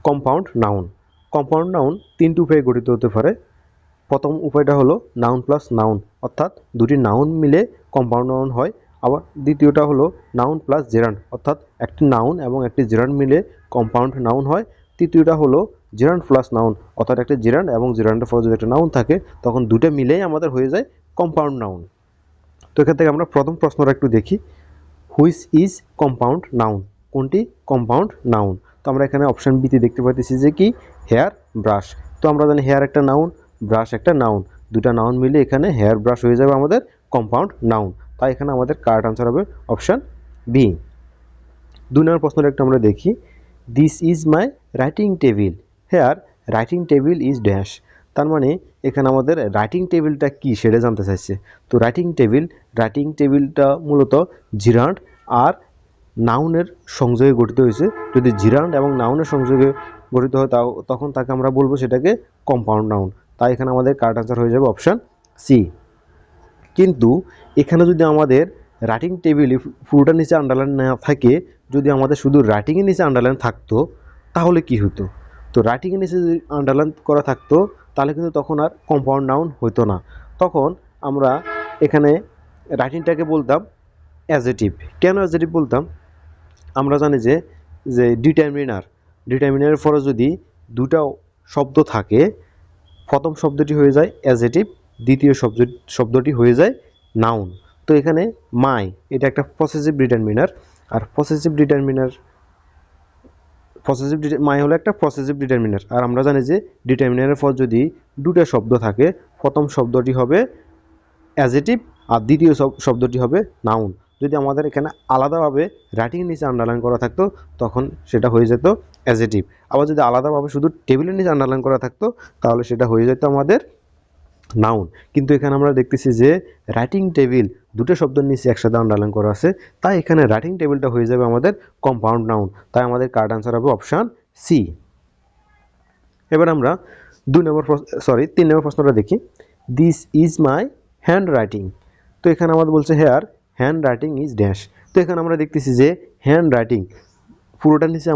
Compound noun. Compound noun তিনটি উপায়ে গঠিত হতে পারে। প্রথম উপায়টা হলো নাউন প্লাস নাউন, অর্থাৎ দুটি নাউন মিলে কম্পাউন্ড নাউন হয়। আবার দ্বিতীয়টা হলো নাউন প্লাস জেরান্ড, অর্থাৎ একটি নাউন এবং একটি জেরান্ড মিলে কম্পাউন্ড নাউন হয়। তৃতীয়টা হলো জেরান্ড প্লাস নাউন, অর্থাৎ একটি জেরান্ড এবং জেরান্ডের পরে যদি একটা নাউন থাকে তখন দুটো মিলেই আমাদের হয়ে যায় কম্পাউন্ড নাউন। তো এখান থেকে আমরা প্রথম প্রশ্নটা একটু দেখি, হুইচ ইজ কম্পাউন্ড নাউন, কোনটি কম্পাউন্ড নাউন। তো আমরা এখানে অপশন বিতে দেখতে পাচ্ছি যে কি হেয়ার ব্রাশ। তো আমরা জানি হেয়ার একটা নাউন, ব্রাশ একটা নাউন, দুটা নাউন মিলে এখানে হেয়ার ব্রাশ হয়ে যাবে আমাদের কম্পাউন্ড নাউন। তাই এখানে আমাদের কারেক্ট আনসার হবে অপশন বি। 2 নম্বর প্রশ্নটা একটু আমরা দেখি, this is my writing table, here writing table is dash. তার মানে এখানে আমাদের রাইটিং টেবিলটা কি সেটা জানতে চাইছে। তো রাইটিং টেবিলটা মূলত জিরান্ড আর নাউনের সংযোগে গঠিত হয়েছে। যদি জিরান্ড এবং নাউনের সংযোগে গঠিত হয় তখন তাকে আমরা বলবো সেটাকে কম্পাউন্ড নাউন। তাই এখানে আমাদের কারেক্ট আনসার হয়ে যাবে অপশান সি। কিন্তু এখানে যদি আমাদের রাইটিং টেবিলে পুরোটার নিচে আন্ডারলাইন না থাকে, যদি আমাদের শুধু রাইটিংয়ের নিচে আন্ডারলাইন থাকতো তাহলে কি হতো। তো রাইটিংয়ের নিচে যদি আন্ডারলাইন করা থাকতো তাহলে কিন্তু তখন আর কম্পাউন্ড নাউন হতো না। তখন আমরা এখানে রাইটিংটাকে বলতাম অ্যাজেটিভ। কেন অ্যাজেটিভ বলতাম, আমরা জানি যে যে ডিটারমিনারের পরে যদি দুটা শব্দ থাকে, প্রথম শব্দটি হয়ে যায় অ্যাজেটিভ, দ্বিতীয় শব্দটি হয়ে যায় নাউন। তো এখানে মাই এটা একটা পসেসিভ ডিটারমিনার, আর মাই হলো একটা পসেসিভ ডিটারমিনার। আর আমরা জানি যে ডিটারমিনারের পর যদি দুটো শব্দ থাকে, প্রথম শব্দটি হবে অ্যাজেটিভ আর দ্বিতীয় শব্দটি হবে নাউন। যদি আমাদের এখানে আলাদাভাবে রাইটিং নিচে আন্ডারলাইন করা থাকতো তখন সেটা হয়ে যেত অ্যাজেটিভ। আবার যদি আলাদাভাবে শুধু টেবিলের নিচে আন্ডারলাইন করা থাকতো তাহলে সেটা হয়ে যেত আমাদের নাউন। কিন্তু এখানে আমরা দেখতেছি যে রাইটিং টেবিল দুটো শব্দের নিচে একসাথে আন্ডারলাইন করা আছে, তাই এখানে রাইটিং টেবিলটা হয়ে যাবে আমাদের কম্পাউন্ড নাউন। তাই আমাদের কারেক্ট আনসার হবে অপশান সি। এবার আমরা 3 নম্বর প্রশ্নটা দেখি, this is my handwriting. তো এখানে আমাদের বলছে here handwriting is dash. তো এখানে আমরা দেখতেছি যে হ্যান্ড রাইটিং পুরোটার নিচে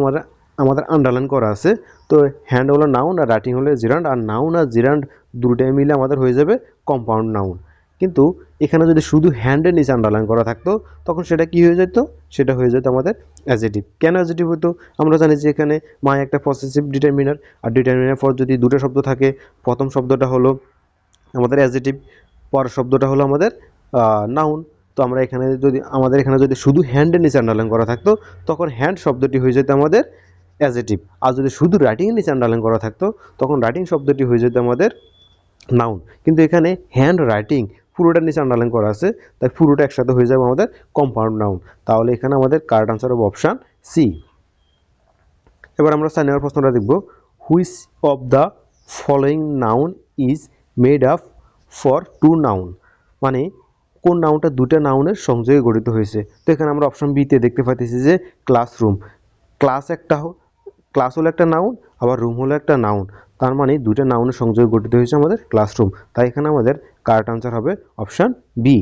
আমাদের আন্ডারলাইন করা আছে। তো হ্যান্ড হলো নাউন আর রাইটিং হলো জিরান্ড, আর নাউন আর জিরান্ড দুটোই মিলে আমাদের হয়ে যাবে কম্পাউন্ড নাউন। কিন্তু এখানে যদি শুধু হ্যান্ডের নিচে আন্ডারলাইন করা থাকতো তখন সেটা কি হয়ে যেত, সেটা হয়ে যেত আমাদের অ্যাজেটিভ। কেন অ্যাজেটিভ হতো, আমরা জানি যে এখানে মাই একটা পসেসিভ ডিটারমিনার, আর ডিটারমিনার পর যদি দুটো শব্দ থাকে, প্রথম শব্দটা হলো আমাদের অ্যাজেটিভ, পরের শব্দটা হলো আমাদের নাউন। তো আমাদের এখানে যদি শুধু হ্যান্ডের নিচে আন্ডারলাইন করা থাকতো তখন হ্যান্ড শব্দটি হয়ে যেত আমাদের অ্যাজেটিভ। আর যদি শুধু রাইটিংয়ের নিচে আন্ডারলাইন করা থাকতো তখন রাইটিং শব্দটি হয়ে যেত আমাদের নাউন। কিন্তু এখানে হ্যান্ড রাইটিং পুরোটার নিচে আন্ডারলাইন করা আছে, তাই পুরোটা একসাথে হয়ে যাবে আমাদের কম্পাউন্ড নাউন। তাহলে এখানে আমাদের কারেক্ট আনসার হবে অপশান সি। এবার আমরা 4 নম্বর প্রশ্নটা দেখব, which of the following noun is made up for two noun. মানে কোন নাউনটা দুটো নাউনের সংযোগে গঠিত হয়েছে। তো এখানে আমরা অপশন বিতে দেখতে পাচ্ছি যে ক্লাসরুম। ক্লাস হলো একটা নাউন, আবার রুম হলো একটা নাউন। তার মানে দুটো নাউনের সংযোগে গঠিত হয়েছে আমাদের ক্লাসরুম। তাই এখানে আমাদের কারেক্ট আনসার হবে অপশান বি।